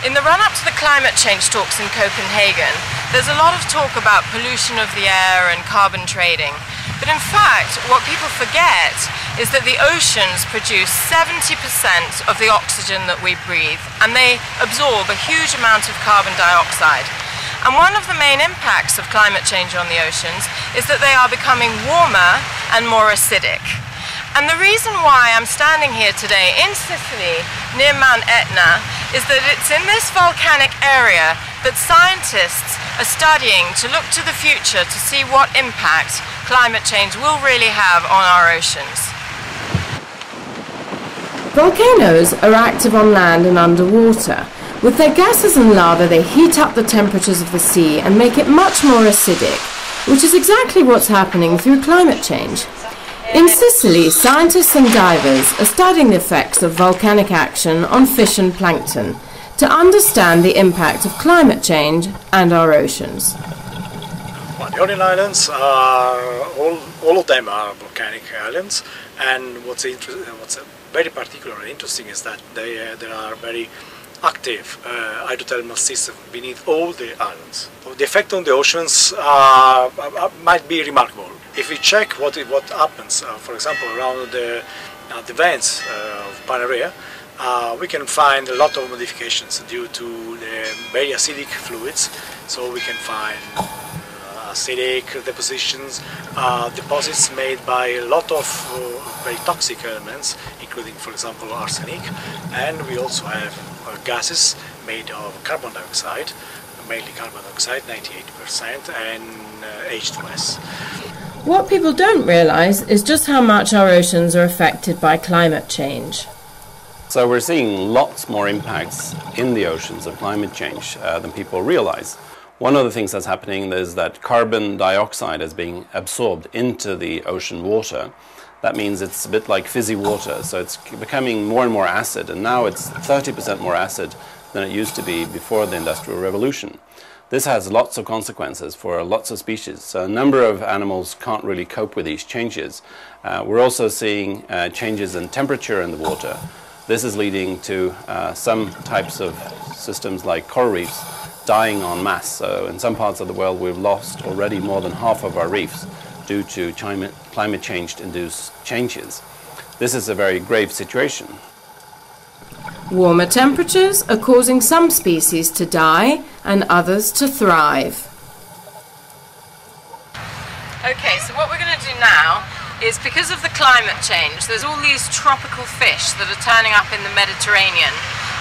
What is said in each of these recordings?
In the run-up to the climate change talks in Copenhagen, there's a lot of talk about pollution of the air and carbon trading. But in fact, what people forget is that the oceans produce 70% of the oxygen that we breathe, and they absorb a huge amount of carbon dioxide. And one of the main impacts of climate change on the oceans is that they are becoming warmer and more acidic. And the reason why I'm standing here today in Sicily, near Mount Etna, is that it's in this volcanic area that scientists are studying to look to the future to see what impact climate change will really have on our oceans. Volcanoes are active on land and underwater. With their gases and lava, they heat up the temperatures of the sea and make it much more acidic, which is exactly what's happening through climate change. In Sicily, scientists and divers are studying the effects of volcanic action on fish and plankton to understand the impact of climate change and our oceans. Well, the Orient Islands are all of them are volcanic islands, and what's very particular and interesting is that there are very active hydrothermal systems beneath all the islands. The effect on the oceans might be remarkable. If we check what happens, for example, around the vents of Panarea, we can find a lot of modifications due to the very acidic fluids. So we can find acidic depositions, deposits made by a lot of very toxic elements, including, for example, arsenic, and we also have gases made of carbon dioxide, mainly carbon dioxide, 98%, and H2S. What people don't realise is just how much our oceans are affected by climate change. So we're seeing lots more impacts in the oceans of climate change than people realise. One of the things that's happening is that carbon dioxide is being absorbed into the ocean water. That means it's a bit like fizzy water, so it's becoming more and more acid, and now it's 30% more acid than it used to be before the Industrial Revolution. This has lots of consequences for lots of species. So a number of animals can't really cope with these changes. We're also seeing changes in temperature in the water. This is leading to some types of systems like coral reefs dying en masse. So in some parts of the world we've lost already more than half of our reefs due to climate change-induced changes. This is a very grave situation. Warmer temperatures are causing some species to die and others to thrive. Okay, so what we're going to do now is, because of the climate change, there's all these tropical fish that are turning up in the Mediterranean.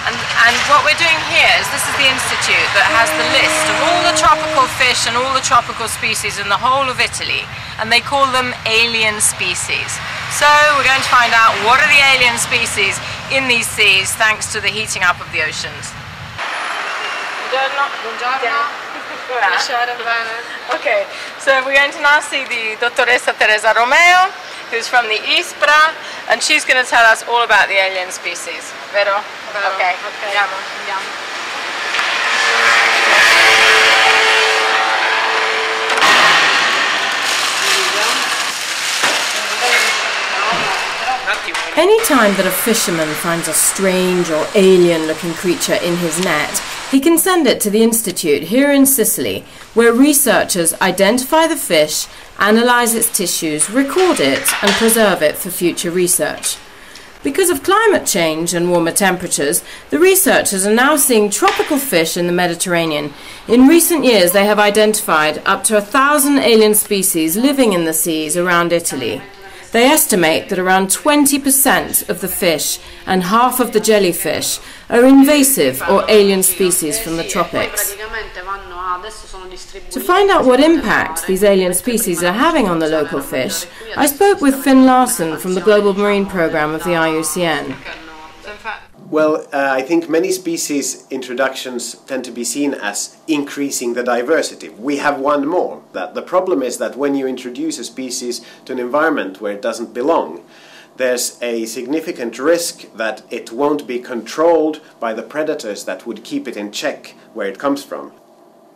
And what we're doing here is, this is the institute that has the list of all the tropical fish and all the tropical species in the whole of Italy, and they call them alien species. So we're going to find out what are the alien species in these seas thanks to the heating up of the oceans. Buongiorno. Buongiorno. Okay, so we're going to now see the Dottoressa Teresa Romeo, who's from the ISPRA, and she's going to tell us all about the alien species. Vero? Okay, andiamo. Any time that a fisherman finds a strange or alien-looking creature in his net, he can send it to the Institute here in Sicily, where researchers identify the fish, analyse its tissues, record it and preserve it for future research. Because of climate change and warmer temperatures, the researchers are now seeing tropical fish in the Mediterranean. In recent years, they have identified up to 1,000 alien species living in the seas around Italy. They estimate that around 20% of the fish and half of the jellyfish are invasive or alien species from the tropics. To find out what impact these alien species are having on the local fish, I spoke with Finn Larsen from the Global Marine Programme of the IUCN. Well, I think many species introductions tend to be seen as increasing the diversity. We have one more. The problem is that when you introduce a species to an environment where it doesn't belong, there's a significant risk that it won't be controlled by the predators that would keep it in check where it comes from.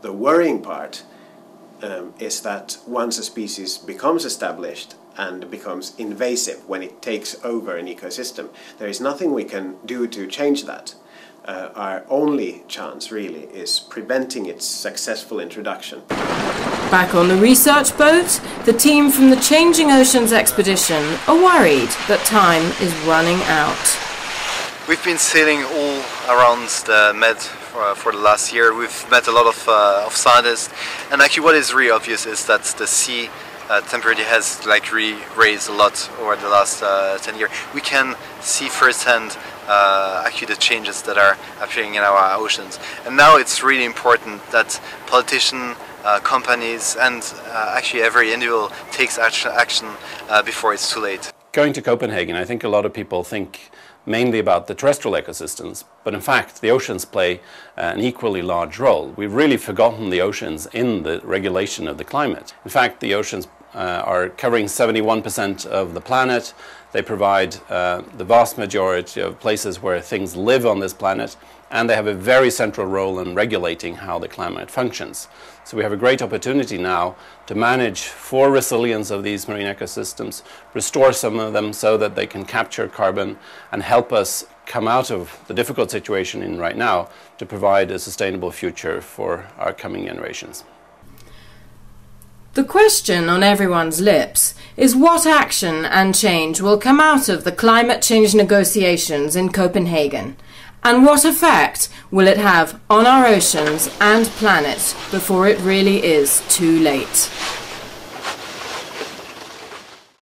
The worrying part is that once a species becomes established and becomes invasive, when it takes over an ecosystem, there is nothing we can do to change that. our only chance really is preventing its successful introduction. Back on the research boat, the team from the Changing Oceans expedition are worried that time is running out. We've been sailing all around the Med for the last year. We've met a lot of scientists, and actually what is really obvious is that the sea temperature has really raised a lot over the last 10 years. We can see firsthand actually the changes that are appearing in our oceans, and now it's really important that politicians, companies, and actually every individual takes action before it's too late. Going to Copenhagen, I think a lot of people think mainly about the terrestrial ecosystems, but in fact the oceans play an equally large role. We've really forgotten the oceans in the regulation of the climate. In fact, the oceans are covering 71% of the planet. They provide the vast majority of places where things live on this planet, and they have a very central role in regulating how the climate functions. So we have a great opportunity now to manage for resilience of these marine ecosystems, restore some of them so that they can capture carbon and help us come out of the difficult situation in right now to provide a sustainable future for our coming generations. The question on everyone's lips is what action and change will come out of the climate change negotiations in Copenhagen, and what effect will it have on our oceans and planet before it really is too late.